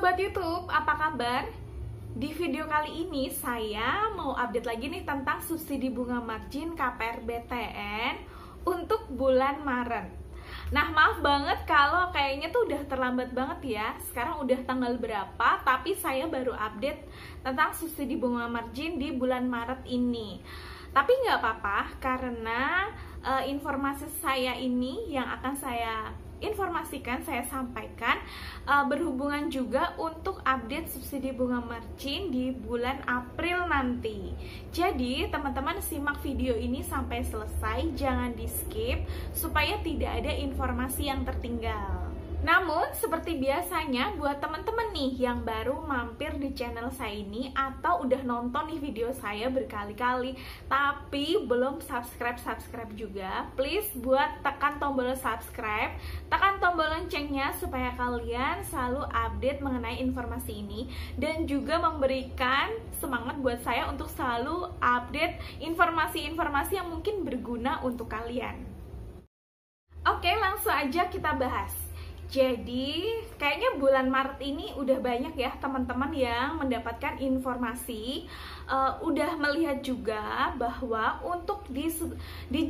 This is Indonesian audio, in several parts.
Sobat YouTube, apa kabar? Di video kali ini saya mau update lagi nih tentang subsidi bunga margin KPR BTN untuk bulan Maret. Nah, maaf banget kalau kayaknya tuh udah terlambat banget ya. Sekarang udah tanggal berapa, tapi saya baru update tentang subsidi bunga margin di bulan Maret ini. Tapi nggak apa-apa, karena informasi saya ini yang akan saya informasikan, saya sampaikan berhubungan juga untuk update subsidi bunga margin di bulan April nanti. Jadi teman-teman simak video ini sampai selesai, jangan di skip supaya tidak ada informasi yang tertinggal. Namun seperti biasanya buat teman-teman nih yang baru mampir di channel saya ini atau udah nonton nih video saya berkali-kali tapi belum subscribe juga, please buat tekan tombol subscribe, tekan tombol loncengnya supaya kalian selalu update mengenai informasi ini dan juga memberikan semangat buat saya untuk selalu update informasi-informasi yang mungkin berguna untuk kalian. Oke, langsung aja kita bahas. Jadi, kayaknya bulan Maret ini udah banyak ya teman-teman yang mendapatkan informasi, udah melihat juga bahwa untuk di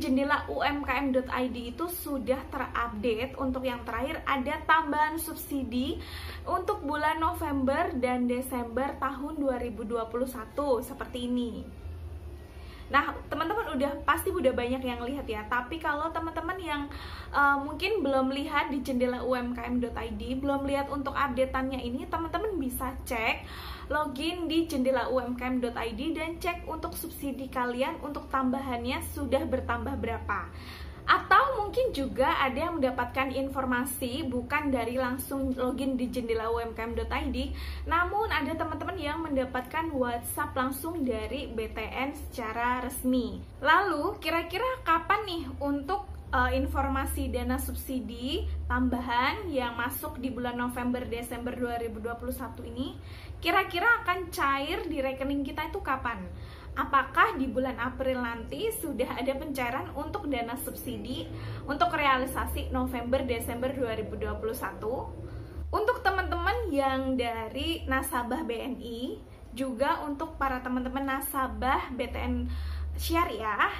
jendela umkm.id itu sudah terupdate untuk yang terakhir ada tambahan subsidi untuk bulan November dan Desember tahun 2021 seperti ini. Nah, teman-teman pasti udah banyak yang lihat ya. Tapi kalau teman-teman yang mungkin belum lihat di jendela umkm.id, belum lihat untuk updateannya ini, teman-teman bisa cek login di jendela umkm.id dan cek untuk subsidi kalian untuk tambahannya sudah bertambah berapa. Atau mungkin juga ada yang mendapatkan informasi bukan dari langsung login di jendela umkm.id, namun ada teman-teman yang mendapatkan WhatsApp langsung dari BTN secara resmi. Lalu kira-kira kapan nih untuk informasi dana subsidi tambahan yang masuk di bulan November Desember 2021 ini kira-kira akan cair di rekening kita itu kapan? Apakah di bulan April nanti sudah ada pencairan untuk dana subsidi untuk realisasi November Desember 2021? Untuk teman-teman yang dari nasabah BNI, juga untuk para teman-teman nasabah BTN Syariah,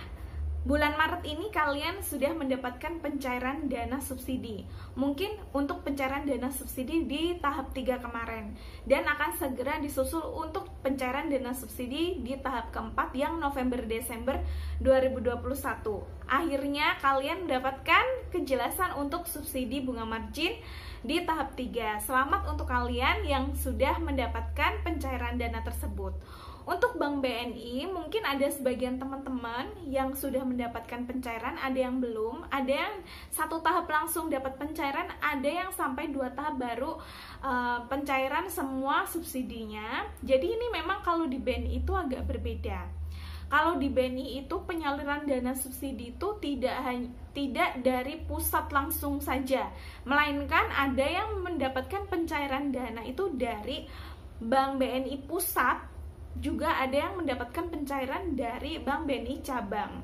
bulan Maret ini kalian sudah mendapatkan pencairan dana subsidi. Mungkin untuk pencairan dana subsidi di tahap 3 kemarin. Dan akan segera disusul untuk pencairan dana subsidi di tahap keempat yang November-Desember 2021. Akhirnya kalian mendapatkan kejelasan untuk subsidi bunga margin di tahap 3. Selamat untuk kalian yang sudah mendapatkan pencairan dana tersebut. Untuk Bank BNI, mungkin ada sebagian teman-teman yang sudah mendapatkan pencairan, ada yang belum, ada yang satu tahap langsung dapat pencairan, ada yang sampai 2 tahap baru pencairan semua subsidinya. Jadi ini memang kalau di BNI itu agak berbeda. Kalau di BNI itu penyaluran dana subsidi itu tidak dari pusat langsung saja, melainkan ada yang mendapatkan pencairan dana itu dari Bank BNI pusat, juga ada yang mendapatkan pencairan dari Bank BNI cabang.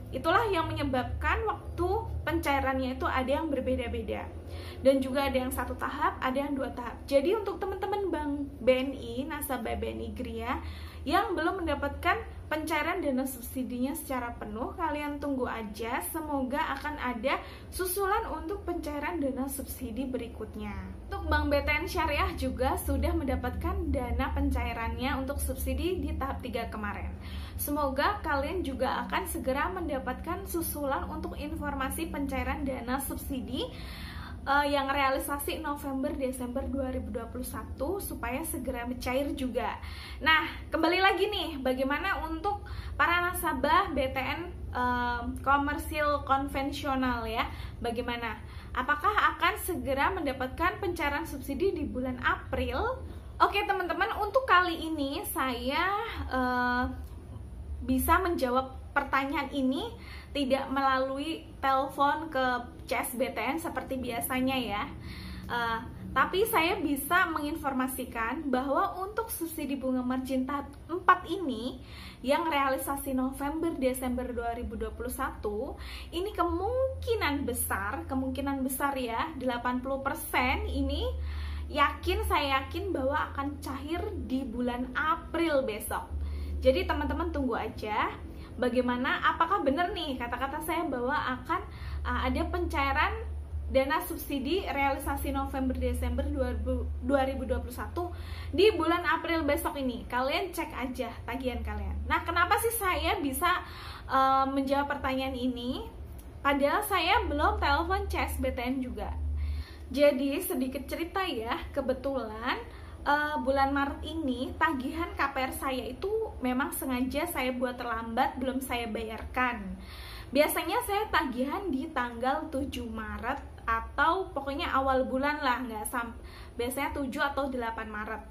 Itulah yang menyebabkan waktu pencairannya itu ada yang berbeda-beda. Dan juga ada yang 1 tahap, ada yang 2 tahap. Jadi untuk teman-teman Bank BNI, nasabah BNI Gria yang belum mendapatkan pencairan dana subsidinya secara penuh, kalian tunggu aja, semoga akan ada susulan untuk pencairan dana subsidi berikutnya. Untuk Bank BTN Syariah juga sudah mendapatkan dana pencairannya untuk subsidi di tahap 3 kemarin. Semoga kalian juga akan segera mendapatkan susulan untuk informasi pencairan dana subsidi yang realisasi November-Desember 2021 supaya segera cair juga. Nah, kembali lagi nih, bagaimana untuk para nasabah BTN komersil konvensional ya? Bagaimana? Apakah akan segera mendapatkan pencairan subsidi di bulan April? Oke teman-teman, untuk kali ini saya bisa menjawab pertanyaan ini tidak melalui telepon ke CS BTN seperti biasanya ya, tapi saya bisa menginformasikan bahwa untuk subsidi bunga margin tahap 4 ini yang realisasi November-Desember 2021 ini kemungkinan besar ya 80% ini saya yakin bahwa akan cair di bulan April besok. Jadi teman-teman tunggu aja bagaimana, apakah benar nih kata-kata saya bahwa akan ada pencairan dana subsidi realisasi November-Desember 2021 di bulan April besok ini. Kalian cek aja tagihan kalian. Nah, kenapa sih saya bisa menjawab pertanyaan ini? Padahal saya belum telepon CSBTN juga. Jadi sedikit cerita ya, kebetulan bulan Maret ini tagihan KPR saya itu memang sengaja saya buat terlambat, belum saya bayarkan. Biasanya saya tagihan di tanggal 7 Maret atau pokoknya awal bulan lah, nggak sampai, biasanya 7 atau 8 Maret.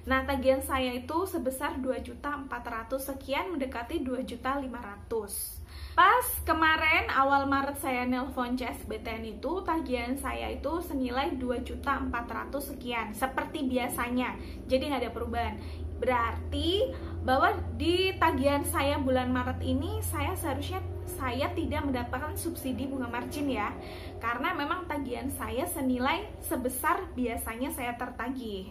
Nah, tagihan saya itu sebesar 2.400.000 sekian, mendekati 2.500.000. Pas kemarin awal Maret saya nelpon CSBTN itu, tagihan saya itu senilai 2.400.000 sekian, seperti biasanya. Jadi nggak ada perubahan. Berarti bahwa di tagihan saya bulan Maret ini seharusnya saya tidak mendapatkan subsidi bunga margin ya, karena memang tagihan saya senilai sebesar biasanya saya tertagih.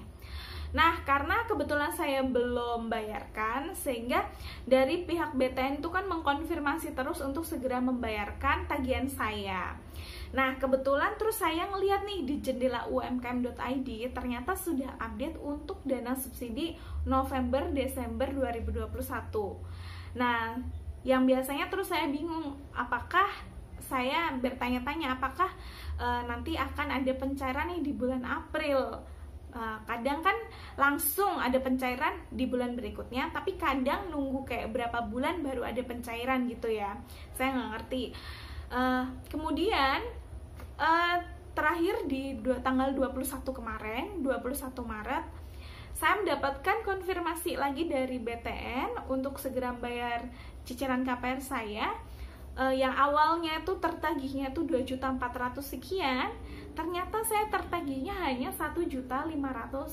Nah, karena kebetulan saya belum bayarkan, sehingga dari pihak BTN itu kan mengkonfirmasi terus untuk segera membayarkan tagihan saya. Nah, kebetulan terus saya ngeliat nih di jendela umkm.id, ternyata sudah update untuk dana subsidi November-Desember 2021. Nah, yang biasanya terus saya bingung, apakah saya bertanya-tanya apakah nanti akan ada pencairan nih di bulan April. Kadang kan langsung ada pencairan di bulan berikutnya, tapi kadang nunggu kayak berapa bulan baru ada pencairan gitu ya. Saya nggak ngerti. Kemudian terakhir di tanggal 21 kemarin, 21 Maret, saya mendapatkan konfirmasi lagi dari BTN untuk segera bayar cicilan KPR saya. Yang awalnya itu tertagihnya itu 2.400.000 sekian, ternyata saya tertagihnya hanya 1.500.000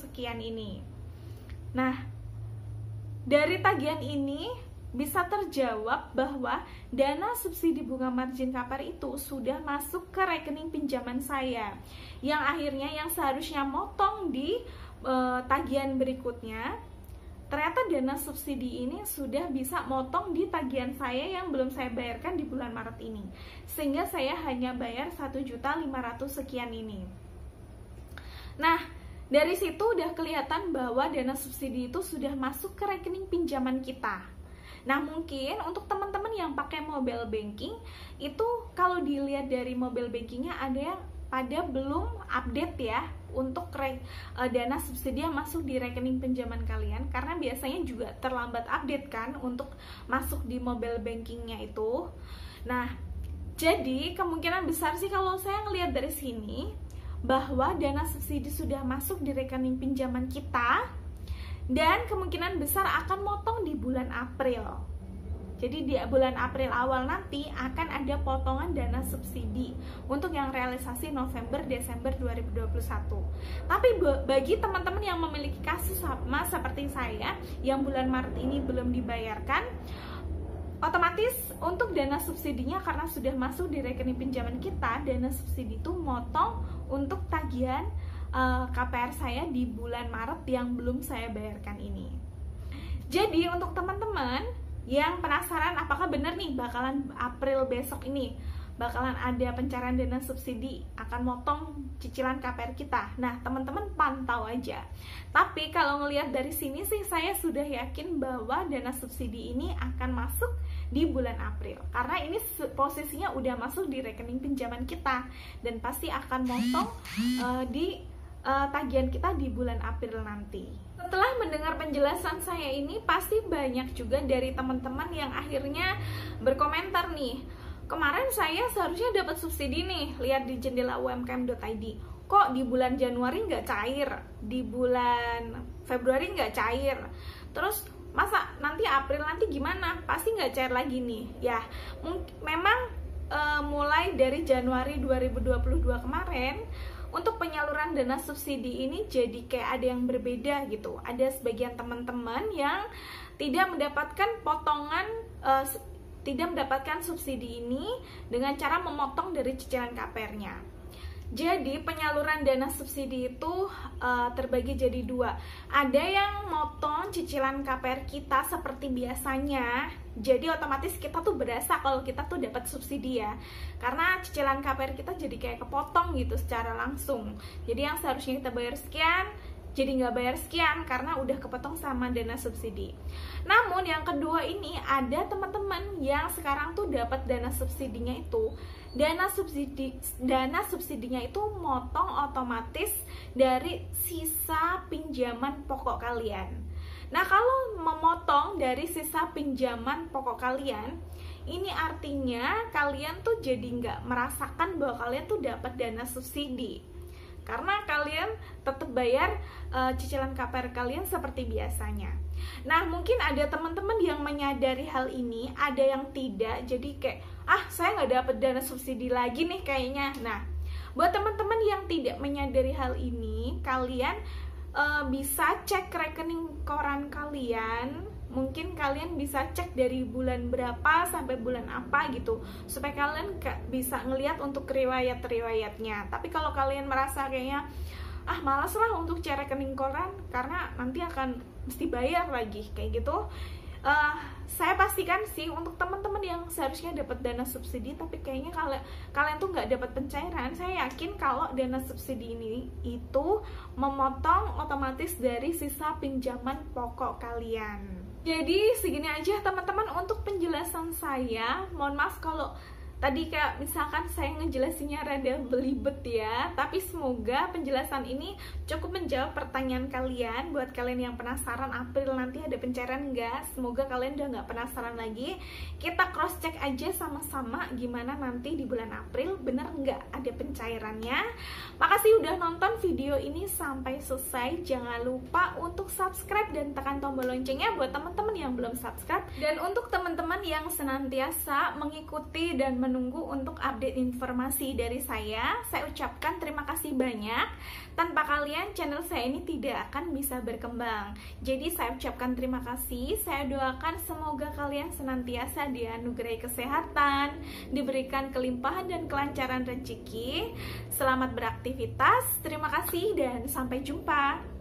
sekian ini. Nah, dari tagihan ini bisa terjawab bahwa dana subsidi bunga margin KPR itu sudah masuk ke rekening pinjaman saya, yang akhirnya yang seharusnya motong di tagihan berikutnya, ternyata dana subsidi ini sudah bisa motong di tagihan saya yang belum saya bayarkan di bulan Maret ini, sehingga saya hanya bayar 1.500.000 sekian ini. Nah, dari situ udah kelihatan bahwa dana subsidi itu sudah masuk ke rekening pinjaman kita. Nah, mungkin untuk teman-teman yang pakai mobile banking itu, kalau dilihat dari mobile bankingnya ada yang pada belum update ya untuk dana subsidi yang masuk di rekening pinjaman kalian, karena biasanya juga terlambat update kan untuk masuk di mobile bankingnya itu. Nah, jadi kemungkinan besar sih kalau saya ngelihat dari sini bahwa dana subsidi sudah masuk di rekening pinjaman kita, dan kemungkinan besar akan motong di bulan April. Jadi di bulan April awal nanti akan ada potongan dana subsidi untuk yang realisasi November-Desember 2021. Tapi bagi teman-teman yang memiliki kasus sama seperti saya yang bulan Maret ini belum dibayarkan, otomatis untuk dana subsidinya karena sudah masuk di rekening pinjaman kita, dana subsidi itu motong untuk tagihan KPR saya di bulan Maret yang belum saya bayarkan ini. Jadi untuk teman-teman yang penasaran apakah benar nih bakalan April besok ini bakalan ada pencairan dana subsidi akan motong cicilan KPR kita, nah teman-teman pantau aja. Tapi kalau ngelihat dari sini sih saya sudah yakin bahwa dana subsidi ini akan masuk di bulan April, karena ini posisinya udah masuk di rekening pinjaman kita dan pasti akan motong di tagihan kita di bulan April nanti. Setelah mendengar penjelasan saya ini, pasti banyak juga dari teman-teman yang akhirnya berkomentar nih, kemarin saya seharusnya dapat subsidi nih, lihat di jendela umkm.id, kok di bulan Januari nggak cair, di bulan Februari nggak cair, terus masa nanti April nanti gimana, pasti nggak cair lagi nih. Ya, memang mulai dari Januari 2022 kemarin, untuk penyaluran dana subsidi ini jadi kayak ada yang berbeda gitu. Ada sebagian teman-teman yang tidak mendapatkan potongan, tidak mendapatkan subsidi ini dengan cara memotong dari cicilan KPR-nya. Jadi penyaluran dana subsidi itu terbagi jadi dua. Ada yang motong cicilan KPR kita seperti biasanya. Jadi otomatis kita tuh berasa kalau kita tuh dapat subsidi ya. Karena cicilan KPR kita jadi kayak kepotong gitu secara langsung. Jadi yang seharusnya kita bayar sekian, jadi nggak bayar sekian karena udah kepotong sama dana subsidi. Namun yang kedua ini ada teman-teman yang sekarang tuh dapat dana subsidinya itu, dana subsidinya itu motong otomatis dari sisa pinjaman pokok kalian. Nah, kalau memotong dari sisa pinjaman pokok kalian, ini artinya kalian tuh jadi nggak merasakan bahwa kalian tuh dapat dana subsidi. Karena kalian tetap bayar cicilan KPR kalian seperti biasanya. Nah, mungkin ada teman-teman yang menyadari hal ini, ada yang tidak. Jadi kayak, saya nggak dapat dana subsidi lagi nih kayaknya. Nah, buat teman-teman yang tidak menyadari hal ini, kalian bisa cek rekening koran kalian. Mungkin kalian bisa cek dari bulan berapa sampai bulan apa gitu, supaya kalian bisa ngelihat untuk riwayat-riwayatnya. Tapi kalau kalian merasa kayaknya malas lah untuk cek rekening koran karena nanti akan mesti bayar lagi kayak gitu, saya pastikan sih untuk teman-teman yang seharusnya dapat dana subsidi tapi kayaknya kalian tuh nggak dapat pencairan, saya yakin kalau dana subsidi ini itu memotong otomatis dari sisa pinjaman pokok kalian. Jadi segini aja teman-teman untuk penjelasan saya. Mohon maaf kalau tadi kayak misalkan saya ngejelasinnya rada belibet ya, tapi semoga penjelasan ini cukup menjawab pertanyaan kalian. Buat kalian yang penasaran April nanti ada pencairan nggak, semoga kalian udah nggak penasaran lagi. Kita cross check aja sama-sama gimana nanti di bulan April bener nggak ada pencairannya. Makasih udah nonton video ini sampai selesai. Jangan lupa untuk subscribe dan tekan tombol loncengnya buat teman-teman yang belum subscribe, dan untuk teman-teman yang senantiasa mengikuti dan menunggu untuk update informasi dari saya ucapkan terima kasih banyak. Tanpa kalian channel saya ini tidak akan bisa berkembang. Jadi saya ucapkan terima kasih. Saya doakan semoga kalian senantiasa dianugerahi kesehatan, diberikan kelimpahan dan kelancaran rezeki. Selamat beraktivitas. Terima kasih dan sampai jumpa.